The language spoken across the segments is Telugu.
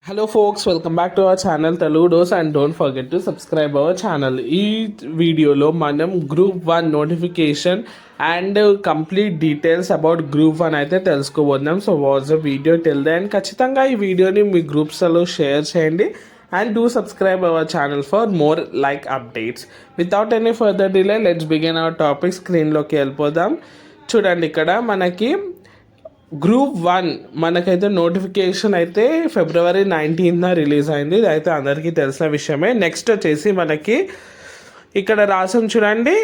Hello folks, welcome back to our channel Telugu dose and don't forget to subscribe our channel. ఈ వీడియోలో మనం group 1 notification and complete details about group 1 అయితే తెలుసుకోబోతున్నాం. So watch the video till then. ఖచ్చితంగా ఈ వీడియోని మీ గ్రూప్స్లో షేర్ చేయండి and do subscribe our channel for more like updates. Without any further delay let's begin our topic. స్క్రీన్లోకి వెళ్ళిపోదాం. చూడండి, ఇక్కడ మనకి గ్రూప్ 1 మనకైతే నోటిఫికేషన్ అయితే February 19th రిలీజ్ అయింది. ఇది అయితే అందరికీ తెలిసిన విషయమే. నెక్స్ట్ వచ్చేసి మనకి ఇక్కడ రాసం చూడండి,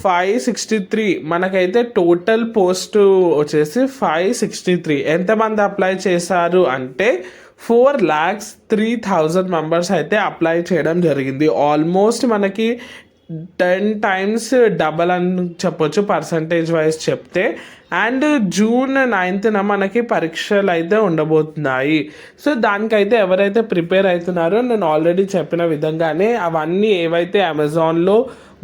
563 మనకైతే టోటల్ పోస్ట్ వచ్చేసి 563. ఎంతమంది అప్లై చేశారు అంటే 4,03,000 మెంబర్స్ అయితే అప్లై చేయడం జరిగింది. ఆల్మోస్ట్ మనకి 10 times డబల్ అని చెప్పొచ్చు పర్సంటేజ్ వైజ్ చెప్తే. అండ్ June 9th మనకి పరీక్షలు అయితే ఉండబోతున్నాయి. సో దానికైతే ఎవరైతే ప్రిపేర్ అవుతున్నారో నేను ఆల్రెడీ చెప్పిన విధంగానే అవన్నీ ఏవైతే అమెజాన్లో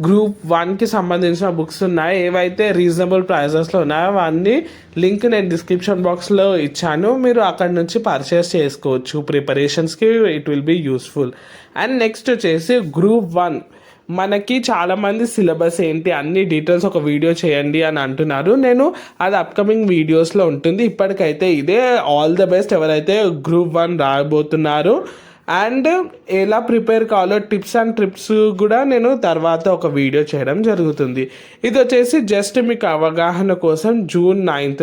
గ్రూప్ 1కి సంబంధించిన బుక్స్ ఉన్నాయో, ఏవైతే రీజనబుల్ ప్రైజెస్లో ఉన్నాయో అవన్నీ లింక్ నేను డిస్క్రిప్షన్ బాక్స్లో ఇచ్చాను. మీరు అక్కడ నుంచి పర్చేస్ చేసుకోవచ్చు. ప్రిపరేషన్స్కి it will be useful. And next వచ్చేసి గ్రూప్ 1 మనకి చాలామంది సిలబస్ ఏంటి అన్ని డీటెయిల్స్ ఒక వీడియో చేయండి అని అంటున్నారు. నేను అది అప్కమింగ్ వీడియోస్లో ఉంటుంది. ఇప్పటికైతే ఇదే ఆల్ ద బెస్ట్ ఎవరైతే గ్రూప్ 1 రాబోతున్నారో. అండ్ ఎలా ప్రిపేర్ కావాలో టిప్స్ అండ్ ట్రిప్స్ కూడా నేను తర్వాత ఒక వీడియో చేయడం జరుగుతుంది. ఇది వచ్చేసి జస్ట్ మీకు అవగాహన కోసం June 9th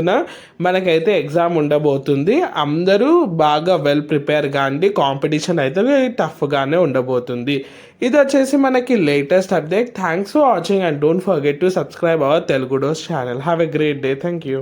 మనకైతే ఎగ్జామ్ ఉండబోతుంది. అందరూ బాగా వెల్ ప్రిపేర్ కాండి. కాంపిటీషన్ అయితే టఫ్గానే ఉండబోతుంది. ఇది వచ్చేసి మనకి latest update. Thanks for watching and don't forget to subscribe hour Telugu dose channel. Have a great day. Thank you.